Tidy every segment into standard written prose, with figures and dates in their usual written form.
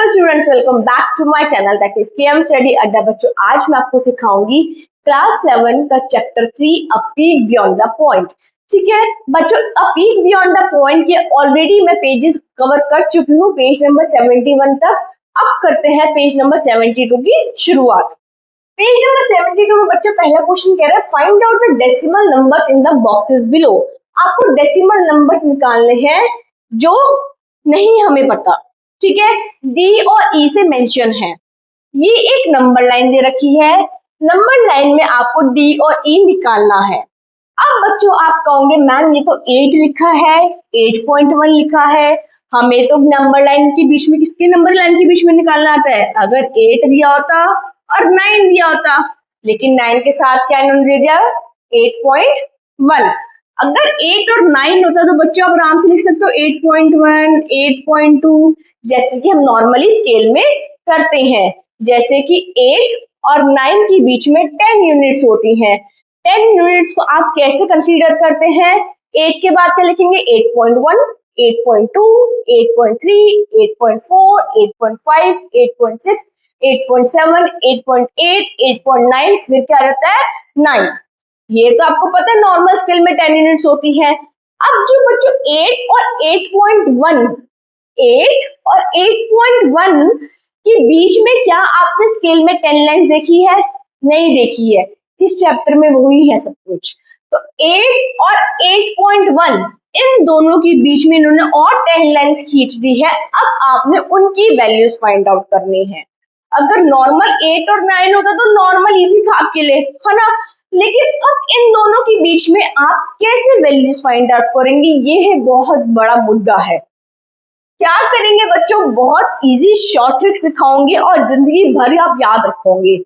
Hello students, welcome back to my channel that is KM study Adda. बच्चों, आज मैं आपको सिखाऊंगी क्लास 7 का chapter 3 a peek beyond the point. ठीक है बच्चों, a peek beyond the point के ऑलरेडी मैं पेजेस कवर कर चुकी हूँ, पेज नंबर 71 तक। अब करते हैं पेज नंबर 72 की शुरुआत। पेज नंबर 72 में बच्चों पहला क्वेश्चन कह रहा है find out the decimal numbers in the boxes below. आपको डेसिमल नंबर्स निकालने हैं जो नहीं हमें पता। ठीक है, डी और ई से मेंशन है। ये एक नंबर लाइन दे रखी है, नंबर लाइन में आपको डी और ई निकालना है। अब बच्चों आप कहोगे मैम ये तो 8 लिखा है, 8.1 लिखा है, हमें तो नंबर लाइन के बीच में किसके नंबर लाइन के बीच में निकालना आता है। अगर 8 दिया होता और 9 दिया होता, लेकिन 9 के साथ क्या इन्होंने दे दिया 8.1। अगर 8 और 9 होता तो बच्चों आप आराम से लिख सकते हो 8.1, 8.2, जैसे कि हम नॉर्मली स्केल में करते हैं। जैसे कि 8 और 9 के बीच में 10 यूनिट्स होती हैं। 10 यूनिट्स को आप कैसे कंसीडर करते हैं? 8 के बाद क्या लिखेंगे? 8.1, 8.2, 8.3, 8.4, 8.5, 8.6, 8.7, 8.8, 8.9, फिर क्या रहता है 9। ये तो आपको पता है नॉर्मल स्केल में 10 यूनिट्स होती है। अब जो बच्चों 8 और 8.1, 8 और 8.1 के बीच में क्या आपने स्केल में 10 लाइंस देखी है? नहीं देखी है। इस चैप्टर में वही है सब कुछ। तो 8 और 8.1 इन दोनों के बीच में इन्होंने और 10 लाइंस खींच दी है। अब आपने उनकी वैल्यूज फाइंड आउट करनी है। अगर नॉर्मल 8 और 9 होता तो नॉर्मल इजी था आपके लिए, है ना। लेकिन अब इन दोनों के बीच में आप कैसे वैल्यूज फाइंड आउट करेंगे, ये है बहुत बड़ा मुद्दा है। क्या करेंगे बच्चों? बहुत इजी शॉर्ट ट्रिक सिखाऊंगे और जिंदगी भर आप याद रखोगे।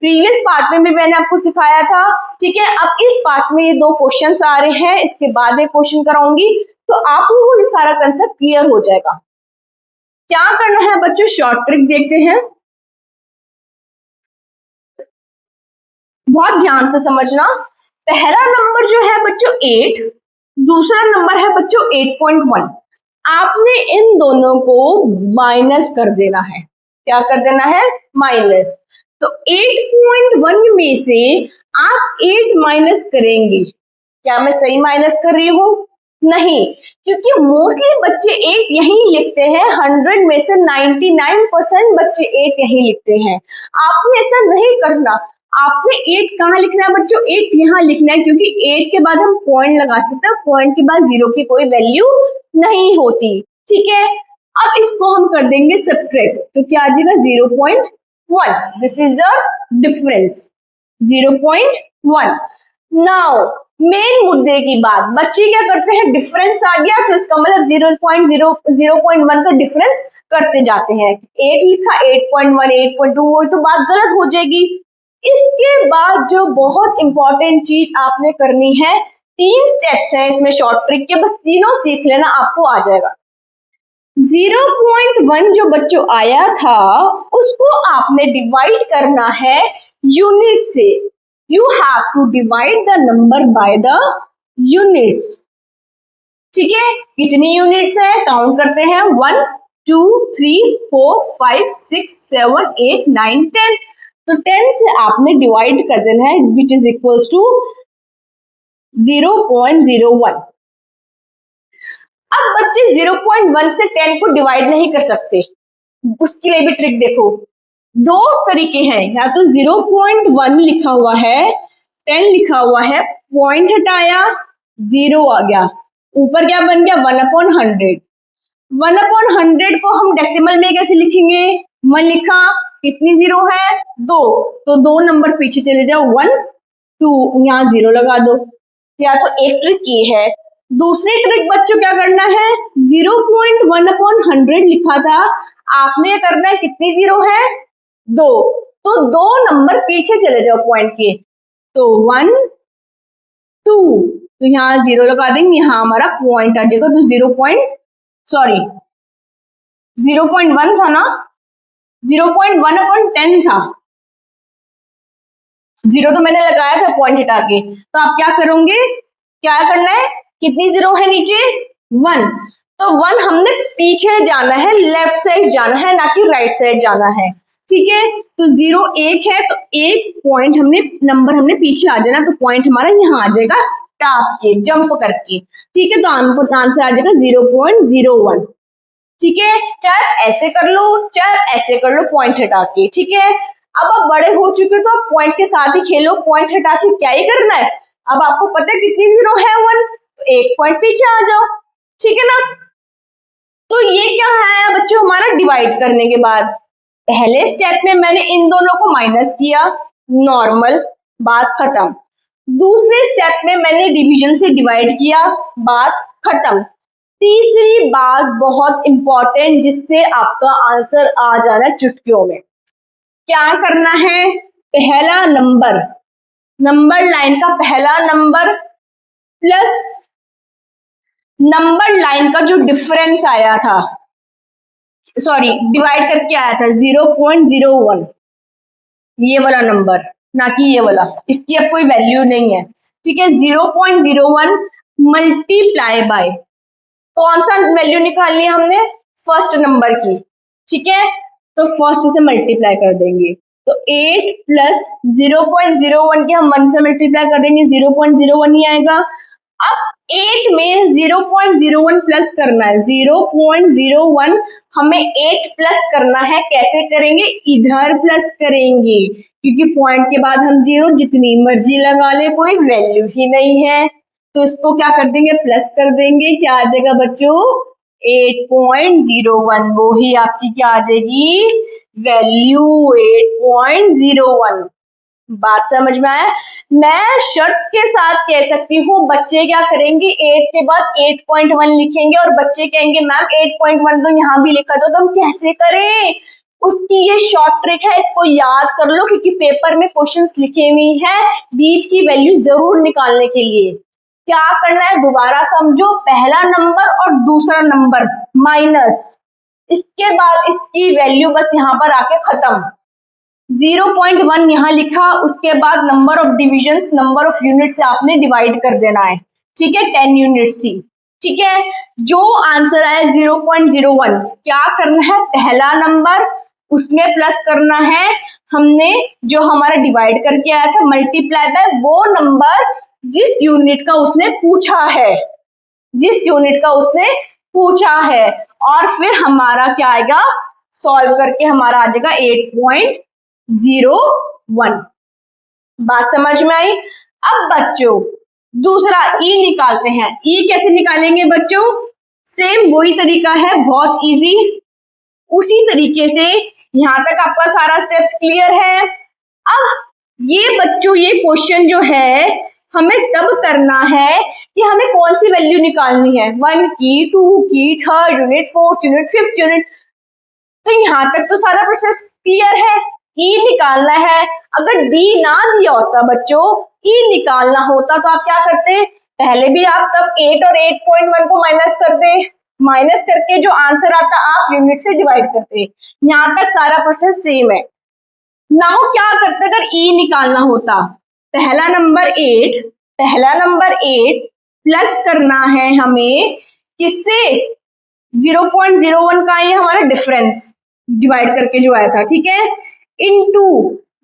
प्रीवियस पार्ट में भी मैंने आपको सिखाया था। ठीक है, अब इस पार्ट में ये 2 क्वेश्चंस आ रहे हैं, इसके बाद एक क्वेश्चन कराऊंगी तो आप लोगों को ये सारा कंसेप्ट क्लियर हो जाएगा। क्या करना है बच्चों? शॉर्ट ट्रिक देखते हैं, बहुत ध्यान से समझना। पहला नंबर जो है बच्चों 8, दूसरा नंबर है बच्चों 8.1। आपने इन दोनों को माइनस कर देना है। क्या कर देना है? माइनस। तो 8.1 में से आप 8 माइनस करेंगे। क्या मैं सही माइनस कर रही हूँ? नहीं, क्योंकि मोस्टली बच्चे 8 यही लिखते हैं। 100 में से 99% बच्चे 8 यही लिखते हैं। आपने ऐसा नहीं करना। आपने 8 कहाँ लिखना है बच्चों? 8 यहाँ लिखना है, क्योंकि 8 के बाद हम पॉइंट लगा सकते हैं। पॉइंट के बाद 0 की कोई वैल्यू नहीं होती। ठीक है, अब इसको हम कर देंगे सब्ट्रैक्ट, तो क्या आ जाएगा 0.1। This is the difference, 0.1। Now main मुद्दे की बात, बच्चे क्या करते हैं? डिफरेंस आ गया तो इसका मतलब 0.1 का डिफरेंस करते जाते हैं। 8 लिखा 8.1, 8.2, वो तो बात गलत हो जाएगी। इसके बाद जो बहुत इंपॉर्टेंट चीज आपने करनी है, 3 स्टेप्स हैं इसमें शॉर्ट ट्रिक के, बस तीनों सीख लेना, आपको आ जाएगा। 0.1 जो बच्चों आया था उसको आपने डिवाइड करना है यूनिट से। You have to divide the number by the units. ठीक है, कितनी यूनिट्स है? काउंट करते हैं, 1 2 3 4 5 6 7 8 9 10। तो 10 से आपने डिवाइड कर देना है, विच इज इक्वल्स टू 0.01। अब बच्चे 0.1 से 10 को डिवाइड नहीं कर सकते, उसके लिए भी ट्रिक देखो। 2 तरीके हैं, या तो 0.1 लिखा हुआ है, 10 लिखा हुआ है, पॉइंट हटाया 0 आ गया, ऊपर क्या बन गया 1/100। 1/100 को हम डेसिमल में कैसे लिखेंगे? 1 लिखा, कितनी 0 है? 2, तो 2 नंबर पीछे चले जाओ, 1 2, यहाँ 0 लगा दो। या तो एक ट्रिक ये है। दूसरी ट्रिक बच्चों क्या करना है? 0.1/100 लिखा था, आपने करना है, कितनी 0 है? 2, तो 2 नंबर पीछे चले जाओ पॉइंट के, तो 1 2, तो यहाँ 0 लगा देंगे, यहाँ हमारा पॉइंट आ जाएगा। तो 0.1 था ना, 0.1/10 था। 0 तो मैंने लगाया था पॉइंट हटा के, तो आप क्या करोगे? क्या करना है? कितनी 0 है नीचे? 1, तो 1 हमने पीछे जाना है, लेफ्ट साइड जाना है, ना कि राइट साइड जाना है। ठीक है, तो 0 1 है, तो एक पॉइंट नंबर हमने पीछे आ जाना, तो पॉइंट हमारा यहाँ आ जाएगा टाप के, जंप करके। ठीक है, तो आंसर आ जाएगा 0.01। ठीक है, चाहे ऐसे कर लो, चाहे ऐसे कर लो, पॉइंट हटा के। ठीक है, अब आप बड़े हो चुके हो तो आप पॉइंट के साथ ही खेलो, पॉइंट हटा के क्या ही करना है। अब आपको पता है कितनी 0 है 1, तो एक पॉइंट पीछे आ जाओ। ठीक है ना, तो ये क्या है बच्चों हमारा डिवाइड करने के बाद। पहले स्टेप में मैंने इन दोनों को माइनस किया, नॉर्मल, बात खत्म। दूसरे स्टेप में मैंने डिवीजन से डिवाइड किया, बात खत्म। तीसरी बात बहुत इंपॉर्टेंट, जिससे आपका आंसर आ जाना है चुटकियों में। क्या करना है, पहला नंबर लाइन का पहला नंबर प्लस नंबर लाइन का जो डिफरेंस आया था, सॉरी डिवाइड करके आया था 0.01, ये वाला नंबर, ना कि ये वाला, इसकी अब कोई वैल्यू नहीं है। ठीक है, 0.01 मल्टीप्लाई बाय, कौन सा वैल्यू निकालनी है हमने, फर्स्ट नंबर की। ठीक है, तो फर्स्ट से मल्टीप्लाई कर देंगे, तो 8 प्लस 0.01 के हम 1 से मल्टीप्लाई कर देंगे, 0.01 ही आएगा। अब 8 में 0.01 प्लस करना है, 0.01 हमें 8 प्लस करना है। कैसे करेंगे, इधर प्लस करेंगे, क्योंकि पॉइंट के बाद हम 0 जितनी मर्जी लगा ले, कोई वैल्यू ही नहीं है, तो इसको क्या कर देंगे, प्लस कर देंगे। क्या आ जाएगा बच्चों, 8.01, वो ही आपकी क्या आ जाएगी, वैल्यू 8.01। बात समझ में आया। मैं शर्त के साथ कह सकती हूँ, बच्चे क्या करेंगे, 8 के बाद 8.1 लिखेंगे, और बच्चे कहेंगे मैम 8.1 तो यहाँ भी लिखा था, तो हम कैसे करें। उसकी ये शॉर्ट ट्रिक है, इसको याद कर लो, क्योंकि पेपर में क्वेश्चंस लिखे हुए हैं बीच की वैल्यू जरूर निकालने के लिए। क्या करना है, दोबारा समझो, पहला नंबर और दूसरा नंबर माइनस, इसके बाद इसकी वैल्यू बस यहाँ पर आके खत्म। 0.1 यहाँ लिखा, उसके बाद number of divisions, number of unit से आपने डिवाइड कर देना है। ठीक है, 10 यूनिट्स थी। ठीक है, जो आंसर आया 0.01, क्या करना है, पहला नंबर उसमें प्लस करना है हमने, जो हमारा डिवाइड करके आया था, मल्टीप्लाई बाय वो नंबर जिस यूनिट का उसने पूछा है, जिस यूनिट का उसने पूछा है, और फिर हमारा क्या आएगा, सॉल्व करके हमारा आ जाएगा 8.01। बात समझ में आई। अब बच्चों दूसरा ई निकालते हैं। ई कैसे निकालेंगे बच्चों, सेम वही तरीका है, बहुत इजी। उसी तरीके से यहां तक आपका सारा स्टेप्स क्लियर है। अब ये बच्चों ये क्वेश्चन जो है हमें तब करना है कि हमें कौन सी वैल्यू निकालनी है, 1 की, 2 की, third unit, fourth unit, fifth unit. तो यहाँ तक तो सारा प्रोसेस क्लियर है। ई निकालना है, अगर डी ना दिया होता बच्चों, ई निकालना होता तो आप क्या करते, पहले भी आप तब 8 और 8.1 को माइनस करते, माइनस करके जो आंसर आता आप यूनिट से डिवाइड करते। यहाँ तक सारा प्रोसेस सेम है। नाउ क्या करते अगर ई निकालना होता, पहला नंबर 8 प्लस करना है हमें किससे, 0.01 का ये हमारा डिफरेंस डिवाइड करके जो आया था। ठीक है, इनटू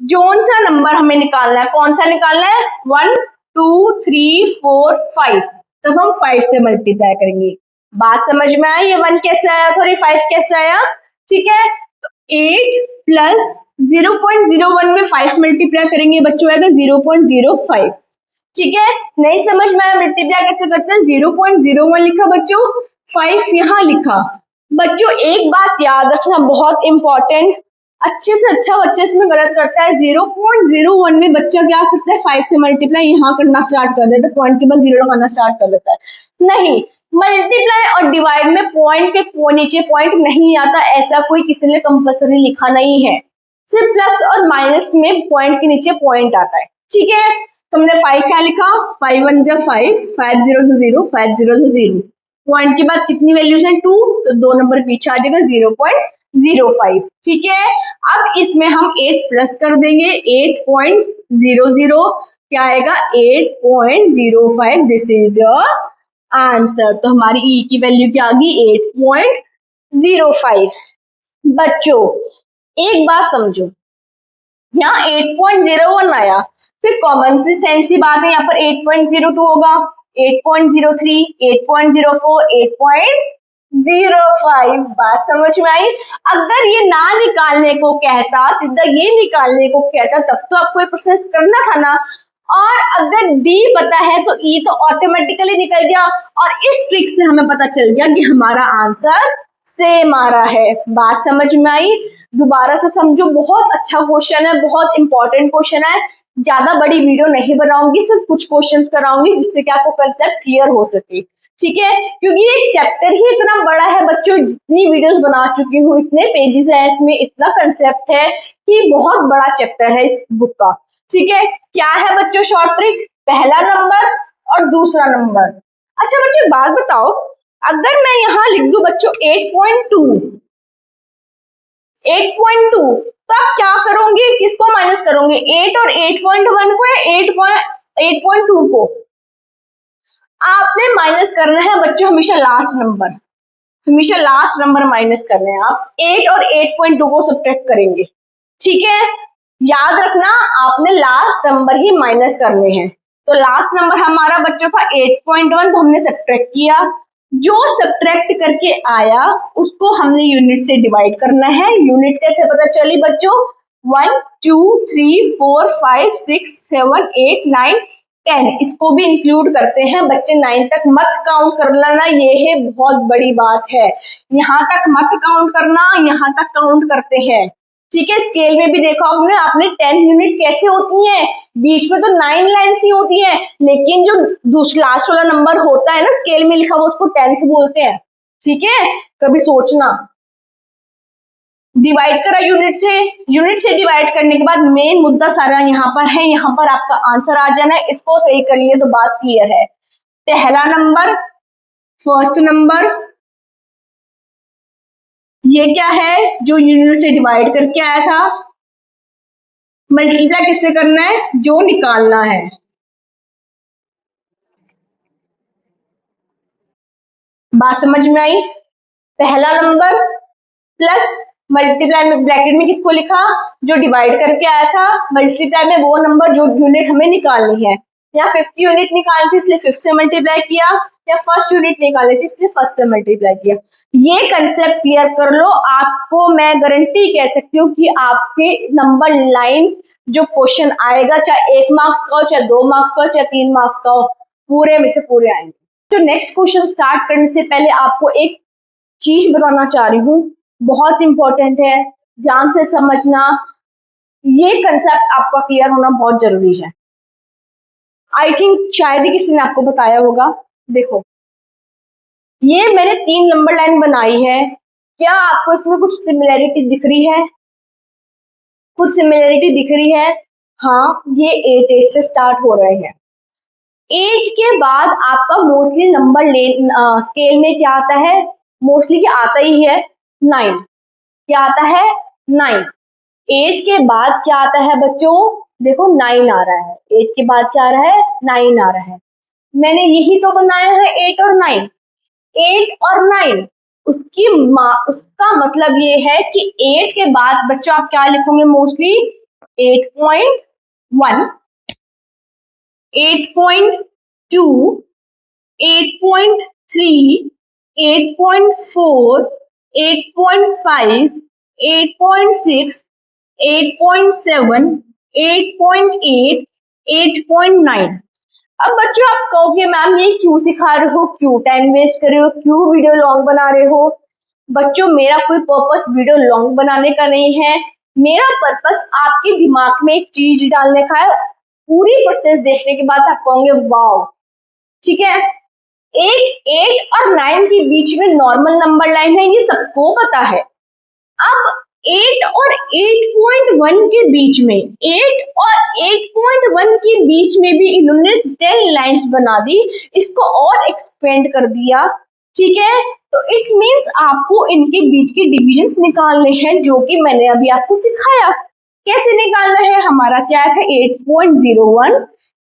जोन सा नंबर हमें निकालना है, कौन सा निकालना है, 1 2 3 4 5, तब हम 5 से मल्टीप्लाई करेंगे। बात समझ में आई, ये 1 कैसे आया, सॉरी 5 कैसे आया। ठीक है, तो 8 प्लस 0.01 में 5 मल्टीप्लाई करेंगे बच्चों, आएगा 0.05। ठीक है, नहीं समझ में आया मल्टीप्लाई कैसे करते हैं, 0.01 लिखा बच्चों, 5 यहाँ लिखा। बच्चों एक बात याद रखना बहुत इंपॉर्टेंट, अच्छे से अच्छा बच्चे इसमें गलत करता है। 0.01 में बच्चा क्या करता है, 5 से मल्टीप्लाई यहाँ करना स्टार्ट कर देता है, पॉइंट के बाद 0 लगाना स्टार्ट कर देता है। नहीं, मल्टीप्लाई और डिवाइड में पॉइंट के नीचे पॉइंट नहीं आता, ऐसा कोई किसी ने कंपल्सरी लिखा नहीं है। सिर्फ प्लस और माइनस में पॉइंट के नीचे पॉइंट आता है। ठीक है, तुमने 5 क्या लिखा, 5 1 जा 5, 5 0 से 0, 5 0 से 0, पॉइंट के बाद कितनी वैल्यूज हैं 2, तो 2 नंबर पीछे आ जाएगा 0.05। ठीक है, अब इसमें हम 8 प्लस कर देंगे, 8.00 क्या आएगा, 8.05। This is answer. तो हमारी ई की वैल्यू क्या आ गई 8.05। बच्चों एक बात समझो, यहाँ 8.01 आया, फिर कॉमन सेंस की बात है, यहाँ पर 8.02 होगा, 8.03, 8.04, 8.05। बात समझ में आई? अगर ये ना निकालने को कहता, सीधा ये निकालने को कहता, तब तो आपको ये प्रोसेस करना था ना। और अगर डी पता है तो ई तो ऑटोमेटिकली निकल गया, और इस ट्रिक से हमें पता चल गया कि हमारा आंसर सेम आ रहा है। बात समझ में आई? दोबारा से समझो, बहुत अच्छा क्वेश्चन है, बहुत इंपॉर्टेंट क्वेश्चन है। ज्यादा बड़ी वीडियो नहीं बनाऊंगी, सिर्फ कुछ क्वेश्चंस कराऊंगी जिससे कि आपको कंसेप्ट क्लियर हो सके, ठीक है? क्योंकि ये चैप्टर ही इतना बड़ा है बच्चों, जितनी वीडियोस बना चुकी हूँ, इतने पेजेस है इसमें, इतना कंसेप्ट है कि बहुत बड़ा चैप्टर है इस बुक का, ठीक है? क्या है बच्चों शॉर्ट ट्रिक? पहला नंबर और दूसरा नंबर। अच्छा बच्चों बात बताओ, अगर मैं यहाँ लिख दूं बच्चों 8.2, 8.2, तो आप क्या करोगे, किसको माइनस करोगे? 8 और 8.1 को या 8.2 को? आपने माइनस करना है बच्चों हमेशा लास्ट नंबर, हमेशा लास्ट नंबर माइनस करने हैं। आप 8 और 8.2 को सब्ट्रैक्ट करेंगे, ठीक है? याद रखना आपने लास्ट नंबर ही माइनस करने हैं। तो लास्ट नंबर हमारा बच्चों का 8.1, तो हमने सब्ट्रैक्ट किया, जो सब्ट्रैक्ट करके आया उसको हमने यूनिट से डिवाइड करना है। यूनिट कैसे पता चली बच्चों? 1 2 3 4 5 6 7 8 9 10, इसको भी इंक्लूड करते हैं बच्चे। 9 तक मत काउंट कर लेना, ये है बहुत बड़ी बात है। यहाँ तक मत काउंट करना, यहाँ तक काउंट करते हैं, ठीक है? स्केल में भी देखा होगा आपने 10 यूनिट कैसे होती हैं, बीच में तो 9 लाइन्स ही होती है, लेकिन जो दूसरा लास्ट वाला नंबर होता है ना स्केल में लिखा हुआ, उसको 10th बोलते हैं, ठीक है? कभी सोचना। डिवाइड करा यूनिट से, यूनिट से डिवाइड करने के बाद मेन मुद्दा सारा यहाँ पर है, यहाँ पर आपका आंसर आ जाना है। इसको सही कर लिए तो बात क्लियर है। पहला नंबर, फर्स्ट नंबर, ये क्या है? जो यूनिट से डिवाइड करके आया था। मल्टीप्लाई किससे करना है? जो निकालना है। बात समझ में आई? पहला नंबर प्लस मल्टीप्लाई में ब्रैकेट में किसको लिखा? जो डिवाइड करके आया था, मल्टीप्लाई में वो नंबर जो यूनिट हमें निकालनी है। यहाँ 50 यूनिट निकालनी थी इसलिए 50 से मल्टीप्लाई किया, या फर्स्ट यूनिट निकालनी थी इसलिए फर्स्ट से मल्टीप्लाई किया। ये कंसेप्ट क्लियर कर लो, आपको मैं गारंटी कह सकती हूँ कि आपके नंबर लाइन जो क्वेश्चन आएगा, चाहे 1 मार्क्स का हो, चाहे 2 मार्क्स का हो, चाहे 3 मार्क्स का हो, पूरे में से पूरे आएंगे। तो नेक्स्ट क्वेश्चन स्टार्ट करने से पहले आपको एक चीज बताना चाह रही हूँ, बहुत इंपॉर्टेंट है, ध्यान से समझना। ये कंसेप्ट आपका क्लियर होना बहुत जरूरी है। आई थिंक शायद ही किसी ने आपको बताया होगा। देखो ये मैंने 3 नंबर लाइन बनाई है, क्या आपको इसमें कुछ सिमिलैरिटी दिख रही है? कुछ सिमिलैरिटी दिख रही है? हाँ, ये 8 8 से स्टार्ट हो रहे हैं। 8 के बाद आपका मोस्टली नंबर स्केल में क्या आता है? मोस्टली क्या आता ही है? 9। क्या आता है? 9। 8 के बाद क्या आता है बच्चों? देखो 9 आ रहा है, 8 के बाद क्या आ रहा है? 9 आ रहा है। मैंने यही तो बनाया है 8 और 9, 8 और 9। उसका मतलब ये है कि 8 के बाद बच्चों आप क्या लिखोगे? मोस्टली 8.1, 8.2, 8.3, 8.4, 8.5, 8.6, 8.7, 8.8, 8.9। अब बच्चों आप कहोगे मैम ये क्यों सिखा रहे हो, क्यों टाइम वेस्ट कर रहे हो, क्यों वीडियो लॉन्ग बना रहे हो? बच्चों मेरा कोई पर्पस वीडियो लॉन्ग बनाने का नहीं है, मेरा पर्पस आपके दिमाग में एक चीज डालने का है। पूरी प्रोसेस देखने के बाद आप कहोगे वाओ, ठीक है? एक 8 और 9 के बीच में नॉर्मल नंबर लाइन है, ये सबको पता है। अब 8 और 8.1 के बीच में, 8 और 8.1 के बीच में भी इन्होंने 10 लाइंस बना दी, इसको और एक्सपेंड कर दिया, ठीक है? तो इट मींस आपको इनके बीच के डिविजन्स निकालने हैं, जो कि मैंने अभी आपको सिखाया। कैसे निकालना है? हमारा क्या था? 8.01,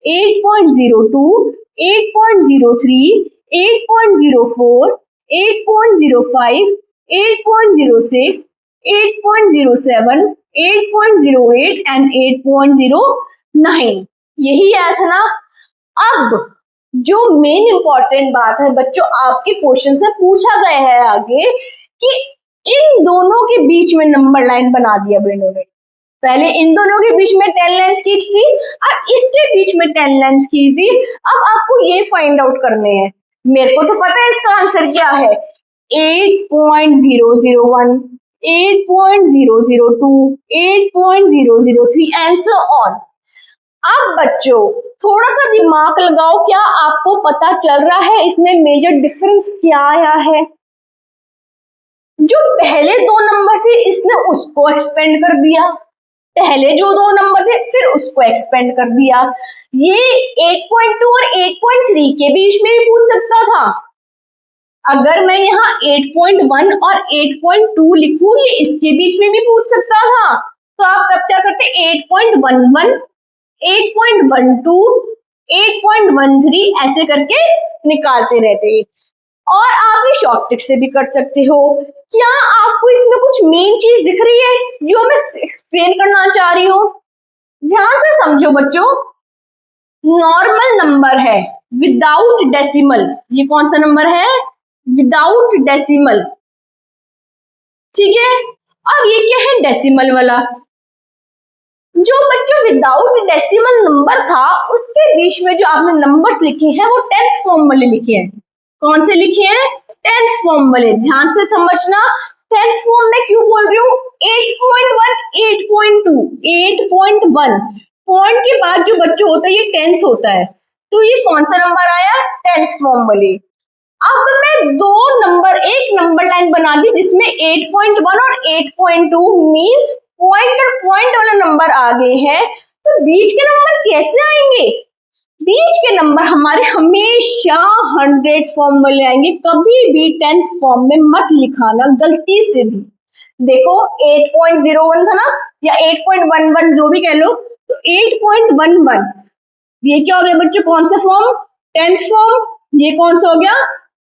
8.02, 8.03, 8.04, 8.05, 8.06, 8.07, 8.08 एंड 8.09। यही आया था ना। अब जो मेन इंपॉर्टेंट बात है बच्चों, आपके क्वेश्चन से पूछा गया है आगे कि इन दोनों के बीच में नंबर लाइन बना दिया इन्होंने। पहले इन दोनों के बीच में 10 लाइन्स खींच थी और इसके बीच में 10 लाइन्स की थी। अब आपको ये फाइंड आउट करने हैं। मेरे को तो पता है इसका आंसर क्या है, 8.001, 8.002, 8.003 एंड सो ऑन। अब बच्चों थोड़ा सा दिमाग लगाओ, क्या आपको पता चल रहा है इसमें मेजर डिफरेंस क्या आया है? जो पहले दो नंबर थे इसने उसको एक्सपेंड कर दिया, पहले जो दो नंबर थे फिर उसको एक्सपेंड कर दिया। ये 8.2 और 8.3 के बीच में भी पूछ सकता था। अगर मैं यहाँ 8.1 और 8.2 लिखूं, ये इसके बीच में भी पूछ सकता था। तो आप तब क्या करते, 8.11, 8.12, 8.13 ऐसे करके निकालते रहते। और आप ये शॉर्ट ट्रिक से भी कर सकते हो। क्या आपको इसमें कुछ मेन चीज दिख रही है जो मैं एक्सप्लेन करना चाह रही हूँ? ध्यान से समझो बच्चों। नॉर्मल नंबर है विदाउट डेसिमल, ये कौन सा नंबर है? विदाउट डेसिमल, ठीक है। अब ये क्या है? डेसिमल वाला। जो बच्चों विदाउट डेसिमल नंबर था उसके बीच में जो आपने नंबर्स लिखे हैं वो 10th फॉर्म वाले लिखे हैं। कौन से लिखे हैं? 10th फॉर्म वाले। ध्यान से समझना, 10th फॉर्म में क्यों बोल रही हूँ? 8.1, 8.2, 8.1 पॉइंट के बाद जो बच्चों होता है ये 10th होता है। तो ये कौन सा नंबर आया? 10th फॉर्म वाले। अब मैं दो नंबर, एक नंबर लाइन बना दी जिसमें 8.1 और 8.2 मींस पॉइंट और पॉइंट वाले नंबर आ गए हैं। तो बीच के नंबर कैसे आएंगे? बीच के नंबर हमारे हमेशा 100 फॉर्म वाले आएंगे, कभी भी 10th फॉर्म में मत लिखाना गलती से भी। देखो 8.01 था ना, या 8.11 जो भी कह लो, तो 8.11 ये क्या हो गया बच्चों? कौन सा फॉर्म? 10th form. ये कौन सा हो गया?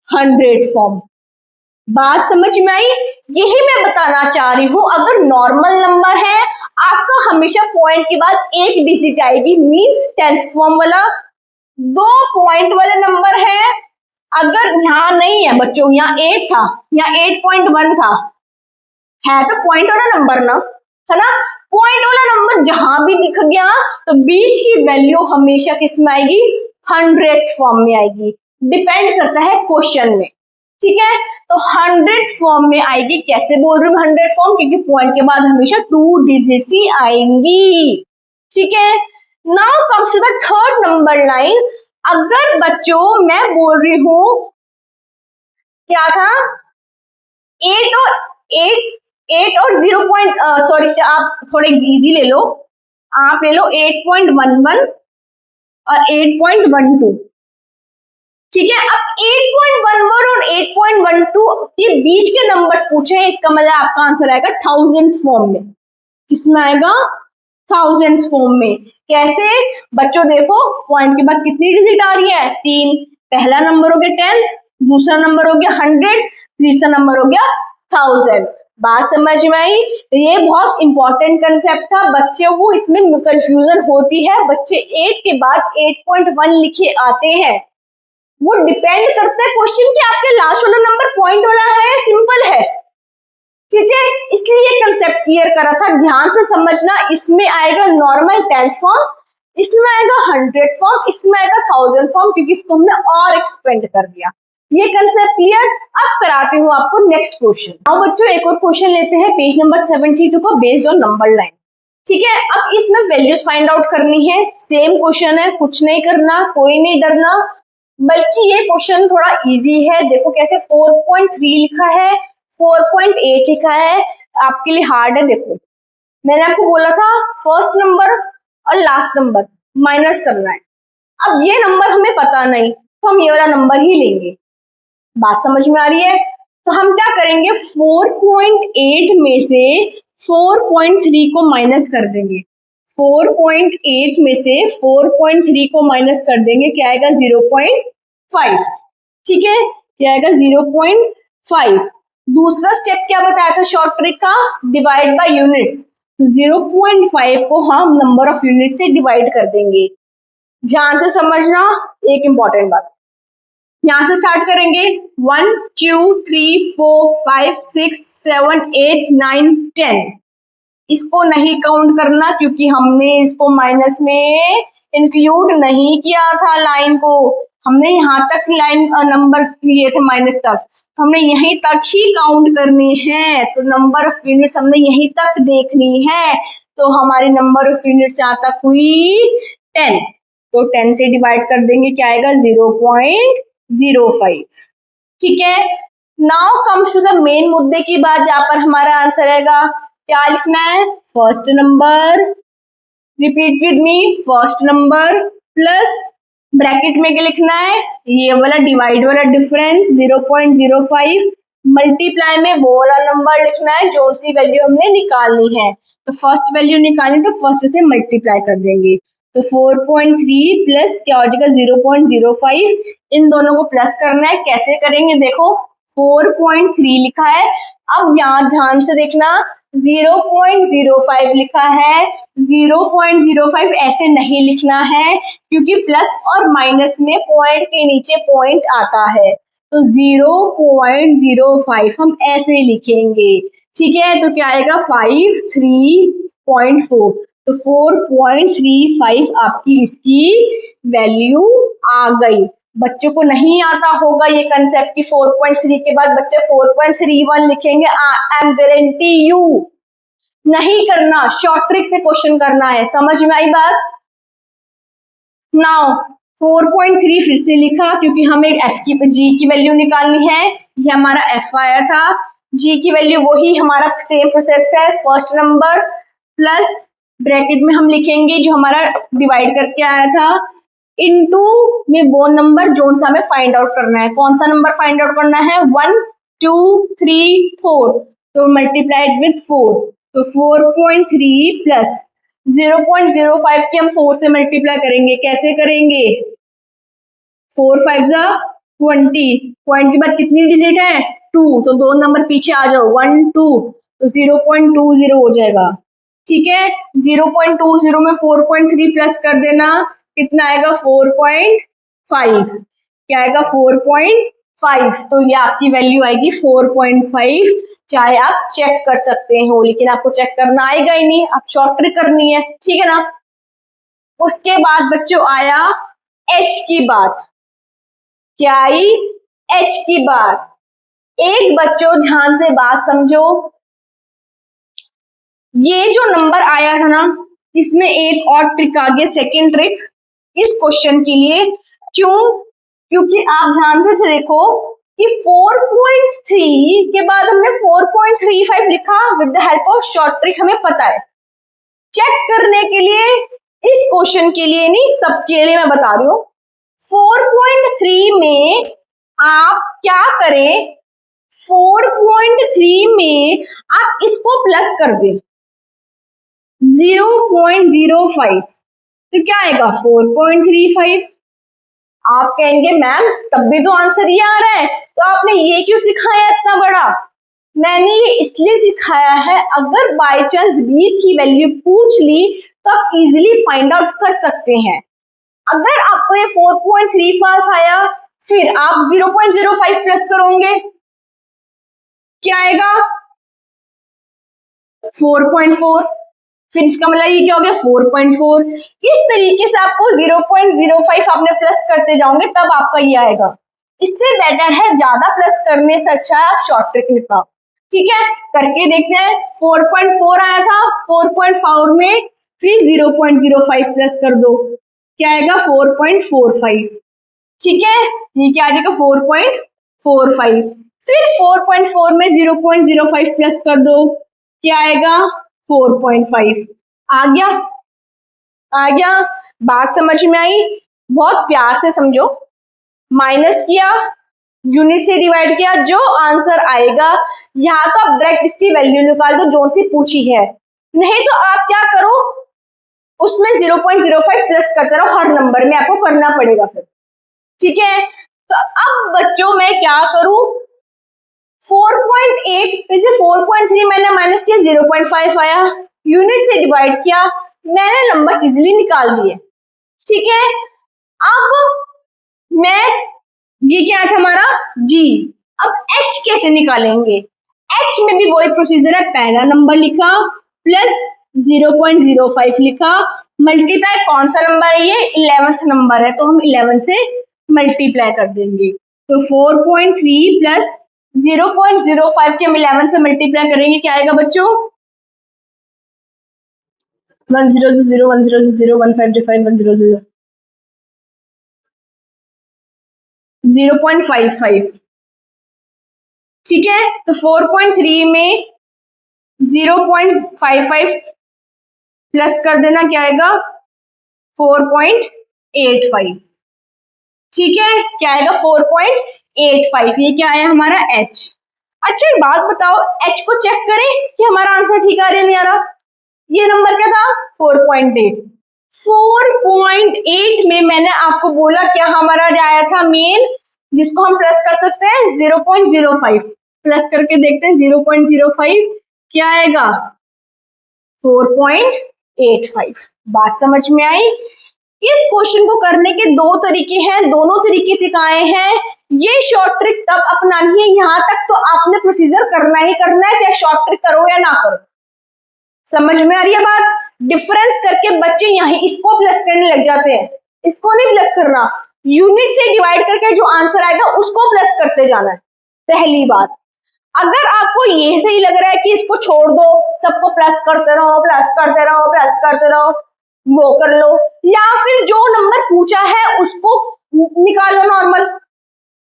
100 फॉर्म। बात समझ में आई? यही मैं बताना चाह रही हूँ। अगर नॉर्मल नंबर है आपका हमेशा पॉइंट के बाद एक डिजिट आएगी, मींस 10th फॉर्म वाला। दो पॉइंट वाले नंबर है, अगर यहाँ नहीं है बच्चों, यहाँ 8 था या 8.1 था, है तो पॉइंट वाला नंबर ना, है ना। पॉइंट वाला नंबर जहां भी दिख गया तो बीच की वैल्यू हमेशा किस में आएगी? 100 फॉर्म में आएगी। डिपेंड करता है क्वेश्चन में, ठीक है। तो 100 फॉर्म में आएगी। कैसे बोल रही हूँ 100 फॉर्म? क्योंकि पॉइंट के बाद हमेशा 2 डिजिट्स ही आएंगी, ठीक है। Now comes to the third number line. अगर बच्चों मैं बोल रही हूं क्या था, 8 और 0 पॉइंट, सॉरी आप थोड़े इजी ले लो, आप ले लो 8.11 और 8.12, ठीक है। अब 8.11 और 8.12 ये बीच के नंबर्स पूछे हैं, इसका मतलब आपका आंसर आएगा 1000th फॉर्म में। किसमें आएगा? 1000th फॉर्म में। कैसे बच्चों? देखो पॉइंट के बाद कितनी डिजिट आ रही है? 3। पहला नंबर हो गया 10th, दूसरा नंबर हो गया 100, तीसरा नंबर हो गया 1000। बात समझ में आई? ये बहुत इंपॉर्टेंट कंसेप्ट था, बच्चों को इसमें कंफ्यूजन होती है। बच्चे 8 के बाद 8.1 लिखे आते हैं। वो डिपेंड करता है क्वेश्चन कि आपके लास्ट वाला नंबर पॉइंट वाला है या सिंपल है, ठीक है। इसलिए ये कंसेप्ट क्लियर करा था। ध्यान से समझना, इसमें आएगा नॉर्मल 10th फॉर्म, इसमें आएगा 100 फॉर्म, इसमें आएगा 1000 फॉर्म, क्योंकि इसको हमने और एक्सपेंड कर दिया। ये कंसेप्ट क्लियर? अब कराती हूँ आपको नेक्स्ट क्वेश्चन। अब बच्चों एक और क्वेश्चन लेते हैं पेज नंबर 72 पर, बेस्ड ऑन नंबर लाइन, ठीक है। अब इसमें वैल्यूज फाइंड आउट करनी है। सेम क्वेश्चन है, कुछ नहीं करना, कोई नहीं डरना, बल्कि ये क्वेश्चन थोड़ा इजी है। देखो कैसे 4.3 लिखा है, 4.8 लिखा है, आपके लिए हार्ड है। देखो मैंने आपको बोला था फर्स्ट नंबर और लास्ट नंबर माइनस करना है। अब ये नंबर हमें पता नहीं तो हम ये वाला नंबर ही लेंगे। बात समझ में आ रही है? तो हम क्या करेंगे, 4.8 में से 4.3 को माइनस कर देंगे। 4.8 में से 4.3 को माइनस कर देंगे, क्या आएगा? 0.5, ठीक है, क्या आएगा 0.5। दूसरा स्टेप क्या बताया था शॉर्ट ट्रिक का, डिवाइड बाय यूनिट्स। 0.5 को हम नंबर ऑफ यूनिट से डिवाइड कर देंगे। ध्यान से समझना, एक इंपॉर्टेंट बात, यहां से स्टार्ट करेंगे 1 2 3 4 5 6 7 8 9 10। इसको नहीं काउंट करना क्योंकि हमने इसको माइनस में इंक्लूड नहीं किया था लाइन को। हमने यहाँ तक लाइन नंबर लिए थे माइनस तक, हमने यहीं तक ही काउंट करनी है। तो नंबर ऑफ यूनिट्स हमने यहीं तक देखनी है। तो हमारी नंबर ऑफ यूनिट्स यहाँ तक हुई 10। तो 10 से डिवाइड कर देंगे, क्या आएगा 0.05। ठीक है, now comes to the main मुद्दे की बात, जहां पर हमारा आंसर आएगा। क्या लिखना है, first number, repeat with me, first number plus bracket में क्या लिखना है, ये वाला डिवाइड वाला डिफरेंस 0.05 मल्टीप्लाई में वो वाला नंबर लिखना है जो सी वैल्यू हमने निकालनी है। तो फर्स्ट वैल्यू निकालनी तो फर्स्ट से मल्टीप्लाई कर देंगे। तो 4.3 प्लस क्या हो जाएगा 0.05, इन दोनों को प्लस करना है। कैसे करेंगे देखो, 4.3 लिखा है, अब यहाँ ध्यान से देखना 0.05 लिखा है। 0.05 ऐसे नहीं लिखना है क्योंकि प्लस और माइनस में पॉइंट के नीचे पॉइंट आता है। तो 0.05 हम ऐसे लिखेंगे। ठीक है, तो क्या आएगा 53.4। तो 4.35 आपकी इसकी वैल्यू आ गई। बच्चों को नहीं आता होगा ये कंसेप्ट कि 4.3 के बाद बच्चे 4.31 लिखेंगे। आई एम गारंटी यू नहीं करना, शॉर्ट ट्रिक से क्वेश्चन करना है। समझ में आई बात? नाउ 4.3 फिर से लिखा क्योंकि हमें एफ की जी की वैल्यू निकालनी है। ये हमारा एफ आया था, जी की वैल्यू वही हमारा सेम प्रोसेस है। फर्स्ट नंबर प्लस ब्रैकेट में हम लिखेंगे जो हमारा डिवाइड करके आया था, इनटू में वो नंबर जो सा हमें फाइंड आउट करना है। कौन सा नंबर फाइंड आउट करना है, 1 2 3 4, तो मल्टीप्लाइड विद 4। तो 4.3 प्लस 0.05 के हम 4 से मल्टीप्लाई करेंगे। कैसे करेंगे, 4 5 जा 20, पॉइंट के बाद कितनी डिजिट है 2, तो दो नंबर पीछे आ जाओ 1 2, तो 0.20 हो जाएगा। ठीक है, 0.20 में 4.3 प्लस कर देना, कितना आएगा 4.5। क्या आएगा 4.5। तो ये आपकी वैल्यू आएगी 4.5। चाहे आप चेक कर सकते हो, लेकिन आपको चेक करना आएगा ही नहीं, आप शॉर्ट ट्रिक करनी है। ठीक है ना। उसके बाद बच्चों आया एच की बात। क्या आई, एच की बात। एक बच्चों ध्यान से बात समझो, ये जो नंबर आया है ना, इसमें एक और ट्रिक आ गया, सेकेंड ट्रिक इस क्वेश्चन के लिए। क्यों, क्योंकि आप ध्यान से देखो कि 4.3 के बाद हमने 4.35 लिखा with the help of short trick. हमें पता है चेक करने के लिए, इस क्वेश्चन के लिए नहीं सबके लिए मैं बता रही हूं। 4.3 में आप क्या करें, 4.3 में आप इसको प्लस कर दें 0.05, तो क्या आएगा 4.35। आप कहेंगे मैम तब भी तो आंसर ये आ रहा है, तो आपने ये क्यों सिखाया इतना बड़ा। मैंने ये इसलिए सिखाया है, अगर बाय चांस बी की वैल्यू पूछ ली तो आप इजीली फाइंड आउट कर सकते हैं। अगर आपको ये 4.35 आया, फिर आप 0.05 प्लस करोगे, क्या आएगा 4.4, फिर इसका मतलब ये क्या हो गया 4.4। इस तरीके से आपको 0.05 आपने प्लस करते जाओगे तब आपका ये आएगा। इससे बेटर है ज्यादा प्लस करने से अच्छा है आप शॉर्ट ट्रिक निकालो। ठीक है, करके देखते हैं। 4.4 आया था, 4.4 में फिर 0.05 प्लस कर दो, क्या आएगा 4.45। ठीक है, ये क्या आ जाएगा 4.45। फिर 4.4 में 0.05 प्लस कर दो, क्या आएगा 4.5। आ गया, आ गया, बात समझ में आई? बहुत प्यार से समझो, माइनस किया, यूनिट से डिवाइड किया, जो आंसर आएगा यहाँ तो आप डायरेक्ट इसकी वैल्यू निकाल दो जो सी पूछी है। नहीं तो आप क्या करो, उसमें 0.05 प्लस करते रहो, हर नंबर में आपको करना पड़ेगा फिर। ठीक है, तो अब बच्चों मैं क्या करूं, 4.8 फिर से 4.3 मैंने माइनस किया, 0.5 आया, यूनिट से डिवाइड किया, मैंने नंबर इजीली निकाल दिए। ठीक है, अब मैं ये क्या था हमारा जी, अब h कैसे निकालेंगे, h में भी वही प्रोसीजर है, पहला नंबर लिखा प्लस 0.05 लिखा, मल्टीप्लाई कौन सा नंबर है, ये 11th नंबर है, तो हम 11 से मल्टीप्लाई कर देंगे, तो 4.3 प्लस 0.05 के हम 11 से मल्टीप्लाई करेंगे, क्या आएगा बच्चों, 1000 1000 1505 100 0.55। ठीक है, तो 4.3 में 0.55 प्लस कर देना, क्या आएगा 4.85। ठीक है, क्या आएगा 4.85, ये क्या आया हमारा h। अच्छा एक बात बताओ, h को चेक करें कि हमारा आंसर ठीक आ रहा है नहीं आ रहा, ये नंबर क्या था 4.8। 4.8 में मैंने आपको बोला क्या हमारा आया था मेन, जिसको हम प्लस कर सकते हैं 0.05, प्लस करके देखते हैं 0.05 क्या आएगा 4.85। बात समझ में आई। इस क्वेश्चन को करने के दो तरीके हैं, दोनों तरीके सिखाए हैं, ये शॉर्ट ट्रिक तब अपनानी है, यहां तक तो आपने प्रोसीजर करना ही करना है, चाहे शॉर्ट ट्रिक करो या ना करो। समझ में आ रही है बात, डिफरेंस करके बच्चे यहीं इसको प्लस करने लग जाते हैं, इसको नहीं प्लस करना, यूनिट से डिवाइड करके जो आंसर आएगा उसको प्लस करते जाना है। पहली बात, अगर आपको ये सही लग रहा है कि इसको छोड़ दो, सबको प्लस करते रहो प्लस करते रहो प्लस करते रहो, वो कर लो, या फिर जो नंबर पूछा है उसको निकालो नॉर्मल,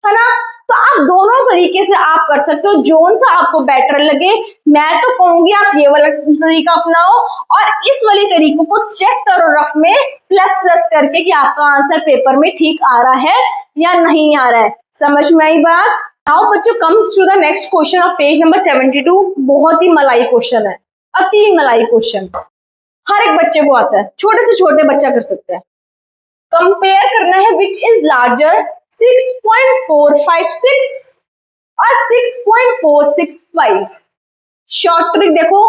है ना, तो आप दोनों तरीके से आप कर सकते हो, जोन सा आपको बेटर लगे। मैं तो कहूंगी आप ये वाला तरीका अपनाओ और इस वाले तरीकों को चेक करो रफ में प्लस प्लस करके कि आपका आंसर पेपर में ठीक आ रहा है या नहीं आ रहा है। समझ में आई बात। नाउ बच्चों comes to the next question of page number 72। बहुत ही मलाई क्वेश्चन है, अति मलाई क्वेश्चन, हर एक बच्चे को आता है, छोटे से छोटे बच्चा कर सकते हैं। कंपेयर करना है विच इज लार्जर 6.456 और 6.465। शॉर्ट ट्रिक देखो,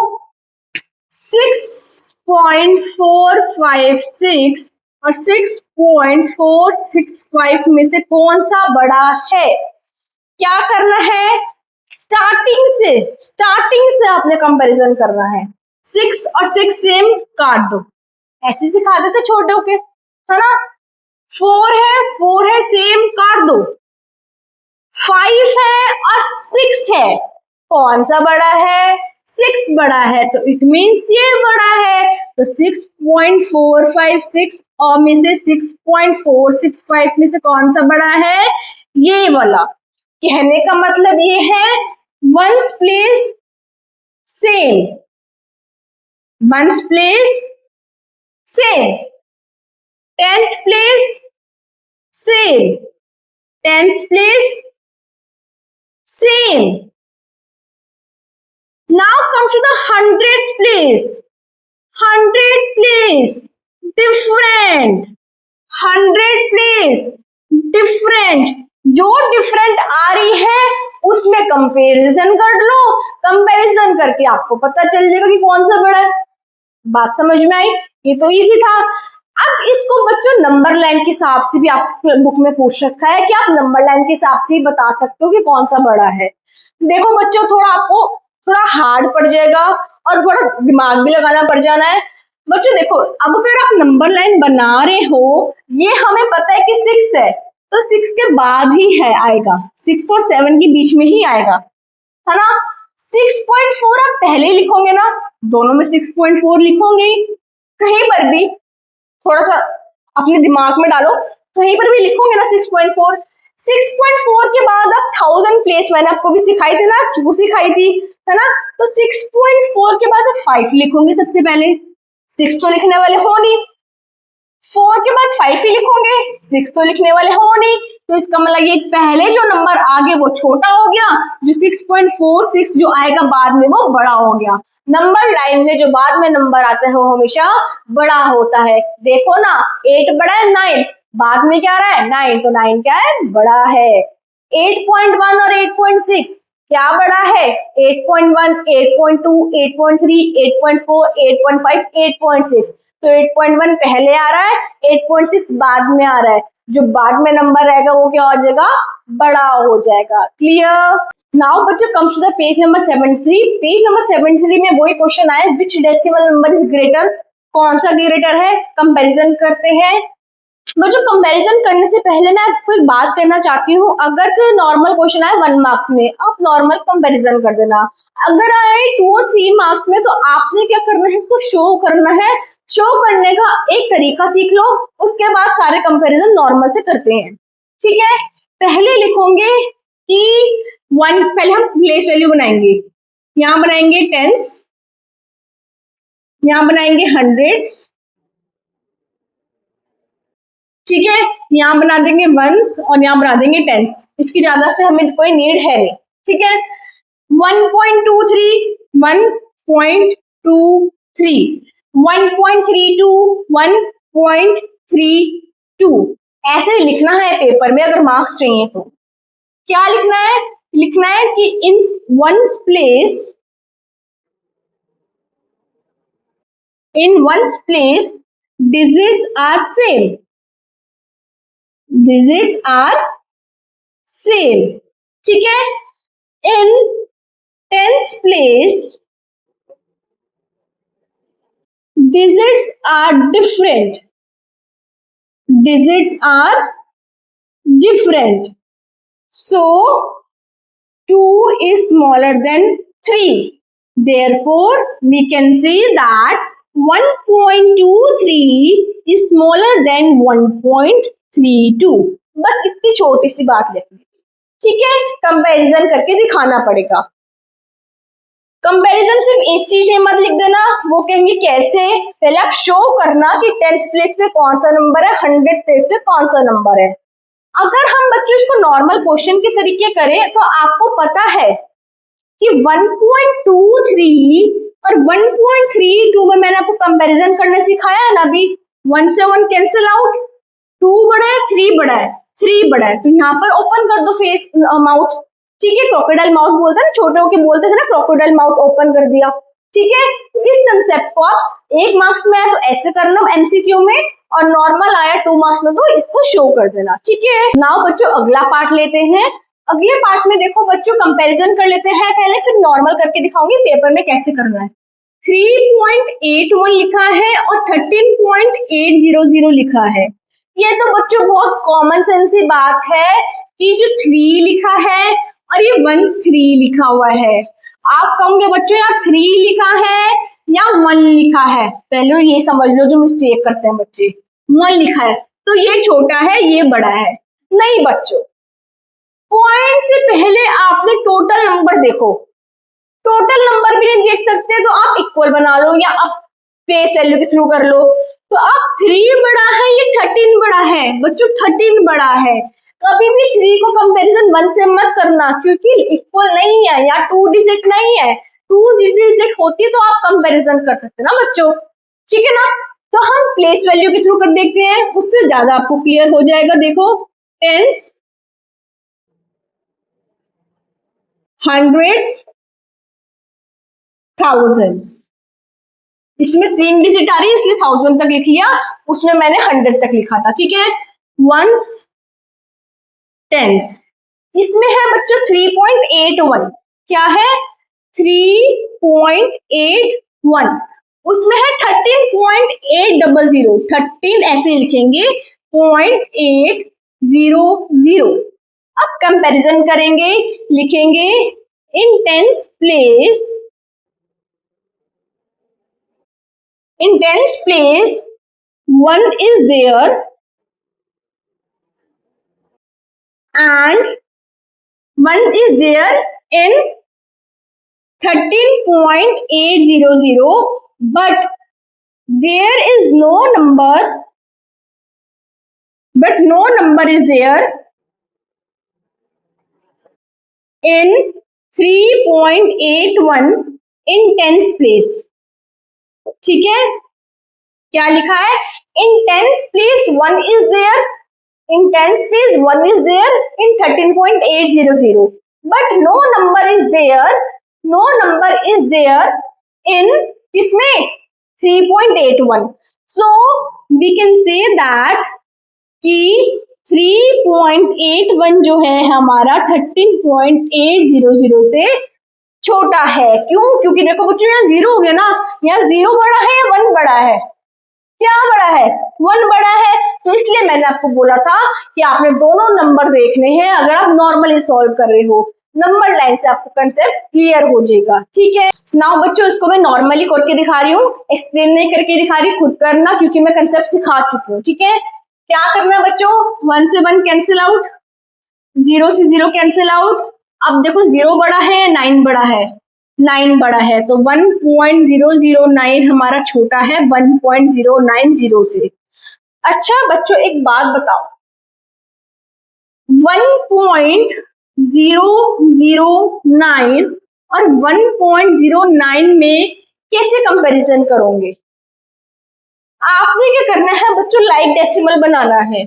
6.456 और 6.465 में से कौन सा बड़ा है। क्या करना है, स्टार्टिंग से आपने कंपैरिजन करना है। 6 और 6 सेम काट दो, ऐसे सिखा देते छोटे होके, है ना। 4 है सेम काट दो, 5 है और 6 है, कौन सा बड़ा है, 6 बड़ा है, तो इट मीन्स ये बड़ा है, तो 6.456 और में से 6.465 में से कौन सा बड़ा है, ये वाला। कहने का मतलब ये है ones place same, ones place same, 10th place same, 10th place same. Now comes to the 100th place, 100th place different, 100th place different, जो डिफरेंट आ रही है उसमें कंपैरिजन कर लो, कंपैरिजन करके आपको पता चल जाएगा कि कौन सा बड़ा है। बात समझ में आई, ये तो इजी था। अब इसको बच्चों नंबर लाइन के हिसाब से भी आप बुक में पूछ रखा है कि आप नंबर लाइन के हिसाब से ही बता सकते हो कि कौन सा बड़ा है। देखो बच्चों, थोड़ा आपको थोड़ा हार्ड पड़ जाएगा और थोड़ा दिमाग भी लगाना पड़ जाना है। बच्चों देखो, अब अगर आप नंबर लाइन बना रहे हो, ये हमें पता है कि 6 है, तो 6 के बाद ही है आएगा, 6 और 7 के बीच में ही आएगा, है ना। 6.4 आप पहले लिखोगे ना, दोनों में 6.4 लिखोगे, कहीं पर भी थोड़ा सा अपने दिमाग में डालो, कहीं पर भी लिखोगे ना 6.4, 6.4 के बाद आप 1000 प्लेस मैंने आपको भी सिखाई थी ना, वो सिखाई थी, है ना। तो 6.4 के बाद आप 5 लिखोगे सबसे पहले, 6 तो लिखने वाले हो नहीं, 4 के बाद 5 ही लिखोगे, 6 तो लिखने वाले हो नहीं, तो इसका मतलब ये पहले जो नंबर आगे वो छोटा हो गया, जो 6.46 जो आएगा बाद में वो बड़ा हो गया। नंबर लाइन में जो बाद में नंबर आता है वो हमेशा बड़ा होता है। देखो ना, 8 बड़ा है 9, बाद में क्या आ रहा है 9, तो 9 क्या है बड़ा है। 8.1 और 8.6 क्या बड़ा है 8.1, 8.2, 8.3, 8.4, 8.5, 8.6, तो 8.1 पहले आ रहा है, 8.6 बाद में आ रहा है, जो बाद में नंबर रहेगा वो क्या हो जाएगा बड़ा हो जाएगा। क्लियर। नाउ बच्चों comes to the page number 73। Page number 73 में वही क्वेश्चन आया, which decimal number is greater, कौन सा ग्रेटर है, कंपैरिजन करते हैं। बच्चों कंपैरिजन करने से पहले मैं आपको एक बात करना चाहती हूँ, अगर तो नॉर्मल क्वेश्चन आए 1 मार्क्स में आप नॉर्मल कंपैरिजन कर देना, अगर आए 2 और 3 मार्क्स में तो आपने क्या करना है इसको शो करना है। शो करने का एक तरीका सीख लो, उसके बाद सारे कंपैरिजन नॉर्मल से करते हैं। ठीक है, पहले लिखोगे कि 1, पहले हम प्लेस वैल्यू बनाएंगे, यहाँ बनाएंगे टेंस, यहाँ बनाएंगे हंड्रेड्स, ठीक है, यहाँ बना देंगे वंस और यहाँ बना देंगे टेंस, इसकी ज्यादा से हमें कोई नीड है नहीं। ठीक है, 1.23, 1.23, 1.32, 1.32 ऐसे लिखना है पेपर में अगर मार्क्स चाहिए तो। क्या लिखना है, लिखना है कि in ones place digits are same, digits are same। ठीक है, in tens place digits are different, digits are different, so 2 is smaller than 3, therefore we can say that 1.23 is smaller than 1.32। बस इतनी छोटी सी बात लिखनी। ठीक है, कंपैरिजन करके दिखाना पड़ेगा। कंपैरिजन सिर्फ इस चीज में मत लिख देना, वो कहेंगे कैसे, पहले आप शो करना कि 10th प्लेस पे कौन सा नंबर है, 100th प्लेस पे कौन सा नंबर है। अगर हम बच्चों इसको नॉर्मल क्वेश्चन के तरीके करें तो आपको पता है कि 1.23 और 1.32 में मैंने आपको कंपैरिजन करना सिखाया है ना, अभी 1 से 1 कैंसिल आउट, 2 बड़ा है 3 बड़ा है, 3 बड़ा है, तो यहाँ पर ओपन कर दो फेस माउथ। ठीक है, क्रोकोडाइल माउथ बोलते हैं, छोटे होके बोलते थे ना क्रोकोडाइल माउथ, ओपन कर दिया। ठीक है, इस कंसेप्ट को आप 1 मार्क्स में आया तो ऐसे करना एमसीक्यू में, और नॉर्मल आया 2 मार्क्स में तो इसको शो कर देना। ठीक है, नाउ बच्चों अगला पार्ट लेते हैं। अगले पार्ट में देखो बच्चों कंपैरिजन कर लेते हैं पहले, फिर नॉर्मल करके दिखाऊंगी पेपर में कैसे करना है। 3.81 लिखा है और 13.800 लिखा है। ये तो बच्चों बहुत कॉमन सेंस की बात है कि जो 3 लिखा है और ये 13 लिखा हुआ है। आप कहोगे बच्चों यहाँ 3 लिखा है या 1 लिखा है, पहले ये समझ लो जो मिस्टेक करते हैं बच्चे, 1 लिखा है तो ये छोटा है ये बड़ा है। नहीं बच्चों, पॉइंट से पहले आपने टोटल नंबर देखो, टोटल नंबर भी नहीं देख सकते तो आप इक्वल बना लो या आप फेस वैल्यू के थ्रू कर लो। तो अब 3 बड़ा है ये 13 बड़ा है बच्चों, 13 बड़ा है। कभी भी 3 को कंपैरिजन 1 से मत करना क्योंकि इक्वल नहीं है या 2 डिजिट नहीं है, 2 डिजिट होती तो आप कंपैरिजन कर सकते ना बच्चों। ठीक है ना, तो हम प्लेस वैल्यू के थ्रू कर देखते हैं, उससे ज्यादा आपको क्लियर हो जाएगा। देखो टेंस, हंड्रेड्स, थाउजेंड्स, इसमें 3 डिजिट आ रही है इसलिए 1000 तक लिख लिया, उसमें मैंने 100 तक लिखा था। ठीक है, वंस, टेंस, इसमें है बच्चों 3.81, क्या है 3.81, उसमें है 13.800, 13 ऐसे लिखेंगे 0.800। अब कंपैरिजन करेंगे, लिखेंगे in tens place, in tens place 1 is there and 1 is there in 13.800, but there is no number, is there in 3.81 in tens place। ठीक है, क्या लिखा है in tens place 1 is there In tens place 1 is there in 13.800, but no number is there in किसमें 3.81. So we can say that कि 3.81 जो है हमारा 13.800 से छोटा है. क्यों? क्योंकि देखो बच्चों यहाँ जीरो हो गया ना, यहाँ जीरो बड़ा है या 1 बड़ा है? क्या बड़ा है? 1 बड़ा है. तो इसलिए मैंने आपको बोला था कि आपने दोनों नंबर देखने हैं अगर आप नॉर्मली सॉल्व कर रहे हो. नंबर लाइन से आपको कंसेप्ट क्लियर हो जाएगा. ठीक है. नाउ बच्चों इसको मैं नॉर्मली करके दिखा रही हूँ, एक्सप्लेन नहीं करके दिखा रही, खुद करना क्योंकि मैं कंसेप्ट सिखा चुकी हूँ. ठीक है. क्या करना बच्चों? 1 से 1 कैंसिल आउट, 0 से 0 कैंसिल आउट. अब देखो 0 बड़ा है, 9 बड़ा है. 9 बड़ा है तो 1.009 हमारा छोटा है 1.090 से. अच्छा बच्चों एक बात बताओ, 1.009 और 1.09 में कैसे कंपैरिजन करोगे? आपने क्या करना है बच्चों, लाइक डेसिमल बनाना है.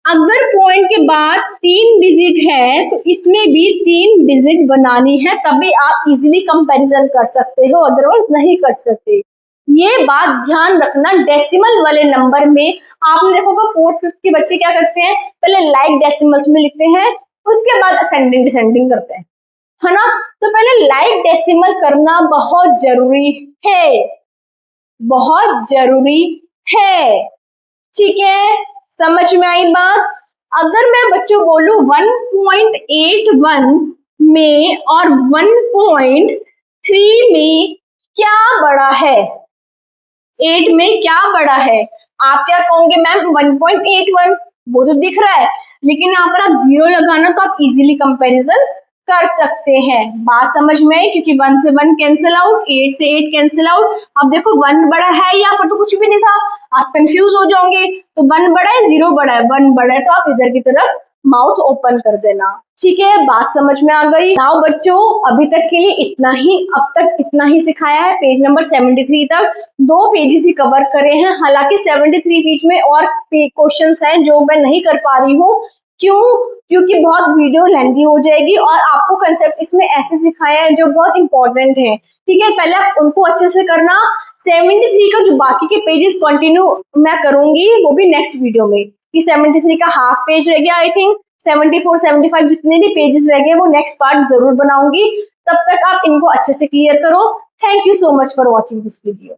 अगर पॉइंट के बाद 3 डिजिट है तो इसमें भी 3 डिजिट बनानी है, तभी आप इजीली कंपैरिजन कर सकते हो, अदरवाइज नहीं कर सकते. ये बात ध्यान रखना. डेसिमल वाले नंबर में आपने देखोगे 4th 5th के बच्चे क्या करते हैं, पहले लाइक डेसिमल्स में लिखते हैं, उसके बाद असेंडिंग डिसेंडिंग करते हैं, है ना. तो पहले लाइक डेसिमल करना बहुत जरूरी है, बहुत जरूरी है. ठीक है, समझ में आई बात. अगर मैं बच्चों बोलूं 1.81 में और 1.3 में क्या बड़ा है, 8 में क्या बड़ा है, आप क्या कहोगे मैम 1.81 वो तो दिख रहा है, लेकिन यहाँ पर आप 0 लगाना तो आप इजीली कंपैरिजन कर सकते हैं. बात समझ में आई. क्योंकि 1 से 1 कैंसिल आउट, 8 से 8 कैंसिल आउट. अब देखो 1 बड़ा है, यहाँ पर तो कुछ भी नहीं था, आप कंफ्यूज हो जाओगे. तो 1 बड़ा है, 0 बड़ा है, 1 बड़ा है, तो आप इधर की तरफ माउथ ओपन कर देना. ठीक है, बात समझ में आ गई. नाउ बच्चों अभी तक के लिए इतना ही, अब तक इतना ही सिखाया है. पेज नंबर 73 तक 2 पेजेस ही कवर करे हैं. हालांकि 73 बीच में और क्वेश्चंस हैं जो मैं नहीं कर पा रही हूँ. क्यों? क्योंकि बहुत वीडियो लेंथी हो जाएगी और आपको कंसेप्ट इसमें ऐसे सिखाया है जो बहुत इंपॉर्टेंट है. ठीक है, पहले आप उनको अच्छे से करना. 73 का जो बाकी के पेजेस कंटिन्यू मैं करूंगी वो भी नेक्स्ट वीडियो में, कि 73 का हाफ पेज रह गया. आई थिंक 74 75 जितने भी पेजेस रह गए वो नेक्स्ट पार्ट जरूर बनाऊंगी. तब तक आप इनको अच्छे से क्लियर करो. Thank you so much for watching this video.